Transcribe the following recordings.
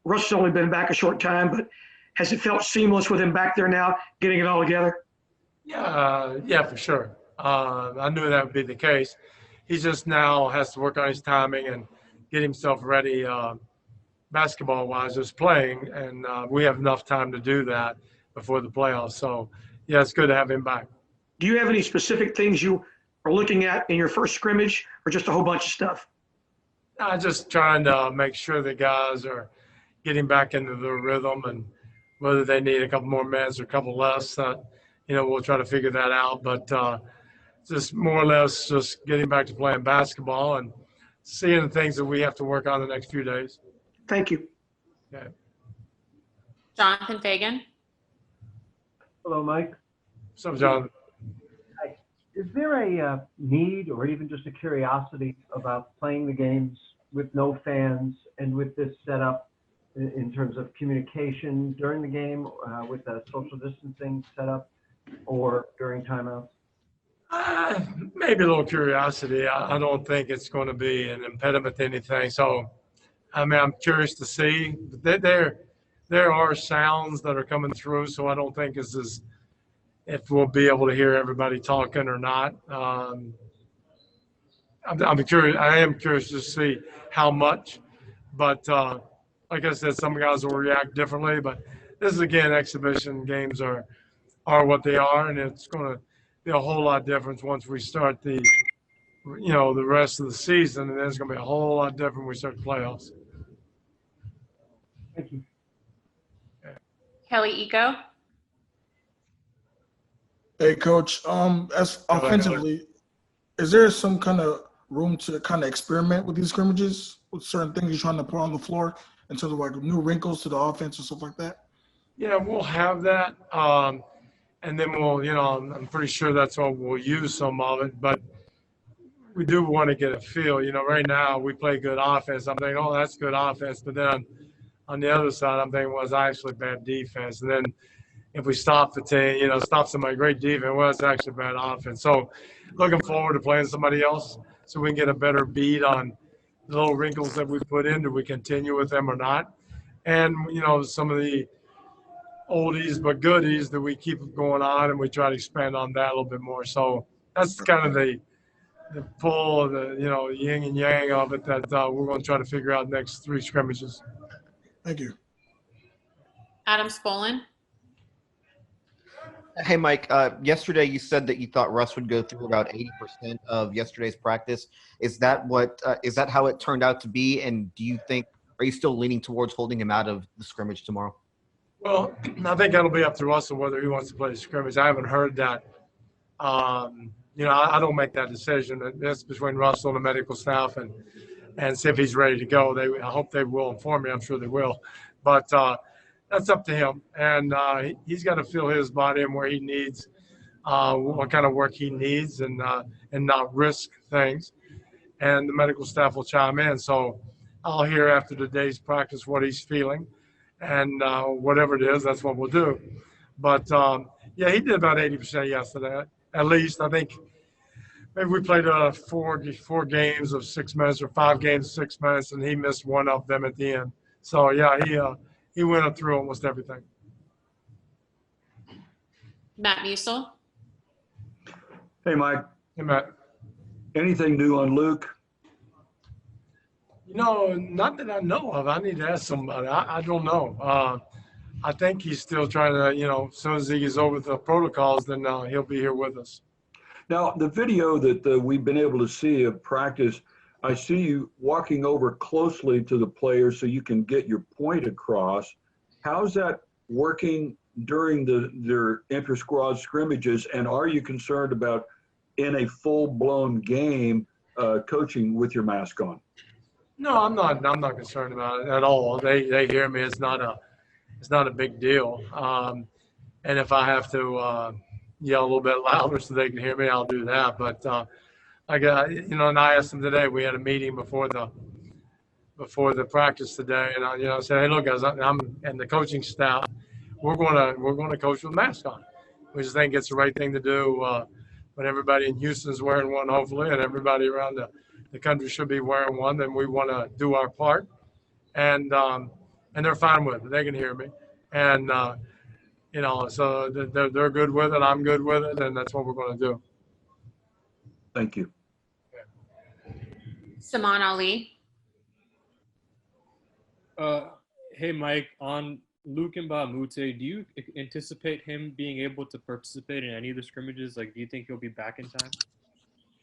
Russ has only been back a short time, but has it felt seamless with him back there now, getting it all together? Yeah, for sure. I knew that would be the case. He just now has to work on his timing and get himself ready basketball-wise, just playing, and we have enough time to do that before the playoffs. So, yeah, it's good to have him back. Do you have any specific things you are looking at in your first scrimmage, or just a whole bunch of stuff? Just trying to make sure the guys are getting back into their rhythm, and whether they need a couple more minutes or a couple less, we'll try to figure that out. But just more or less just getting back to playing basketball and seeing the things that we have to work on the next few days. Thank you. Okay. Jonathan Fagan. Hello, Mike. What's up, Jonathan? Hi. Is there a need or even just a curiosity about playing the games with no fans and with this setup in terms of communication during the game with a social distancing setup or during timeouts? Maybe a little curiosity. I don't think it's going to be an impediment to anything. So, I'm curious to see. There are sounds that are coming through, so I don't think if we'll be able to hear everybody talking or not. I'm curious. I am curious to see how much, but like I said, some guys will react differently. But this is, again, exhibition games are what they are, and it's going to be a whole lot different once we start the rest of the season, and then it's going to be a whole lot different when we start the playoffs. Thank you. Kelly Eco. Hey, Coach. As offensively, is there some kind of room to kind of experiment with these scrimmages, with certain things you're trying to put on the floor in terms of like new wrinkles to the offense and stuff like that? Yeah, we'll have that, and then I'm pretty sure that's what we'll use some of it, but we do want to get a feel. Right now we play good offense. I'm thinking, oh, that's good offense, but then on the other side, I'm thinking, well, it's actually bad defense. And then if we stop the team, stop somebody great defense, well, it's actually bad offense. So looking forward to playing somebody else so we can get a better beat on the little wrinkles that we put in. Do we continue with them or not? And, some of the oldies but goodies that we keep going on, and we try to expand on that a little bit more. So that's kind of the pull, the yin and yang of it that we're going to try to figure out next 3 scrimmages. Thank you. Adam Spolin. Hey, Mike. Yesterday you said that you thought Russ would go through about 80% of yesterday's practice. Is that how it turned out to be? And are you still leaning towards holding him out of the scrimmage tomorrow? Well, I think that'll be up to Russell whether he wants to play the scrimmage. I haven't heard that. I don't make that decision. That's between Russell and the medical staff and see if he's ready to go. I hope they will inform me. I'm sure they will. But that's up to him. And he's got to feel his body and where he needs, what kind of work he needs and not risk things. And the medical staff will chime in. So I'll hear after the day's practice what he's feeling. And whatever it is, that's what we'll do. But, he did about 80% yesterday, at least. I think maybe we played 4 games of 6 minutes or 5 games of 6 minutes, and he missed one of them at the end. So, he went up through almost everything. Matt Musil. Hey, Mike. Hey, Matt. Anything new on Luke? Not that I know of. I need to ask somebody. I don't know. I think he's still trying to, as soon as he gets over the protocols, then he'll be here with us. Now, the video that we've been able to see of practice, I see you walking over closely to the players so you can get your point across. How's that working during their inter-squad scrimmages, and are you concerned about in a full-blown game coaching with your mask on? No, I'm not concerned about it at all. They hear me. It's not a big deal. And if I have to yell a little bit louder so they can hear me, I'll do that. But and I asked them today. We had a meeting before the practice today, and I said, hey, look, guys, I'm and the coaching staff. We're going to coach with masks on. We just think it's the right thing to do when everybody in Houston's wearing one, hopefully, and everybody around the country should be wearing one. Then we want to do our part, and and they're fine with it. They can hear me, and you know, so they're good with it. I'm good with it, and that's what we're going to do. Thank you. Saman Ali. Hey, Mike, on Luke Mbamute, do you anticipate him being able to participate in any of the scrimmages? Like, do you think he'll be back in time?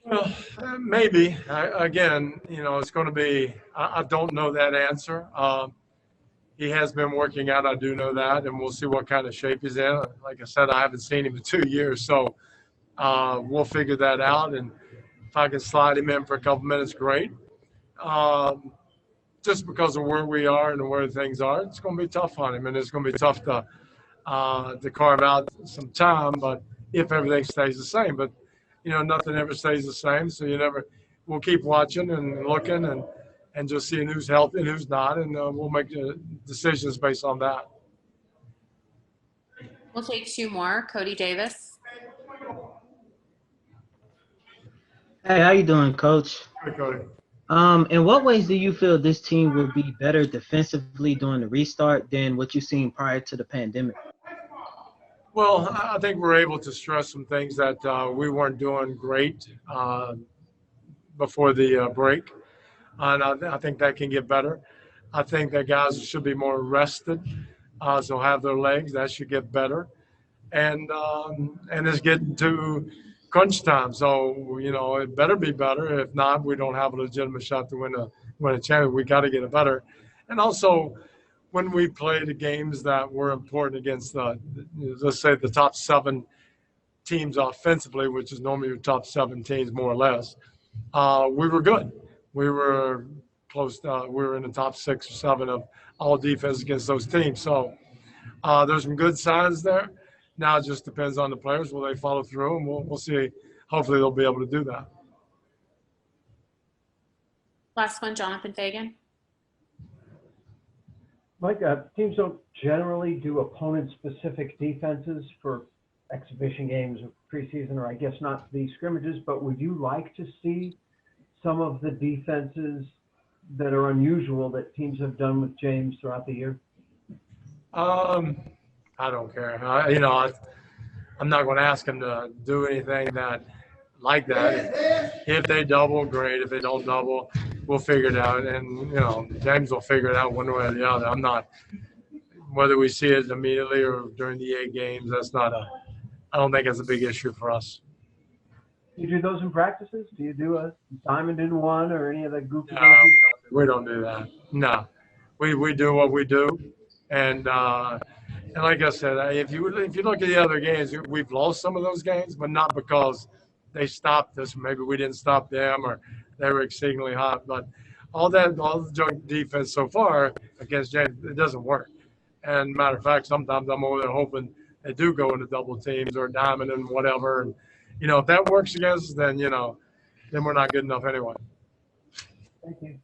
Well, maybe. Again, you know, it's going to be, I don't know that answer. He has been working out, I do know that, and we'll see what kind of shape he's in. Like I said, I haven't seen him in 2 years, so we'll figure that out. And if I can slide him in for a couple minutes, great. Just because of where we are and where things are, it's going to be tough on him, and it's going to be tough to carve out some time. But if everything stays the same, but you know, nothing ever stays the same, so you never. We'll keep watching and looking and just seeing who's healthy and who's not, and we'll make decisions based on that. We'll take 2 more. Cody Davis. Hey, how you doing, Coach? Hey, Cody. In what ways do you feel this team will be better defensively during the restart than what you've seen prior to the pandemic? Well, I think we're able to stress some things that we weren't doing great before the break, and I think that can get better. I think that guys should be more rested, so have their legs. That should get better, and it's getting to crunch time. So you know, it better be better. If not, we don't have a legitimate shot to win a championship. We got to get it better, and also when we play the games that were important against let's say the top 7 teams offensively, which is normally your top 7 teams more or less, we were good. We were close. We were in the top 6 or 7 of all defense against those teams. So there's some good signs there. Now it just depends on the players. Will they follow through? And we'll see. Hopefully they'll be able to do that. Last one, Jonathan Fagan. Mike, teams don't generally do opponent-specific defenses for exhibition games or preseason, or I guess not these scrimmages, but would you like to see some of the defenses that are unusual that teams have done with James throughout the year? I don't care. You know, I'm not going to ask him to do anything like that. If they double, great. If they don't double, we'll figure it out. And, you know, James will figure it out one way or the other. I'm not – whether we see it immediately or during the 8 games, I don't think it's a big issue for us. Do you do those in practices? Do you do a diamond in one or any of the goofy No, things? we don't do that. No. We do what we do. And like I said, if you look at the other games, we've lost some of those games, but not because they stopped us. Maybe we didn't stop them or they were exceedingly hot. But all the junk defense so far against James, it doesn't work. And matter of fact, sometimes I'm over there hoping they do go into double teams or diamond and whatever. And, you know, if that works against us, then, you know, then we're not good enough anyway. Thank you.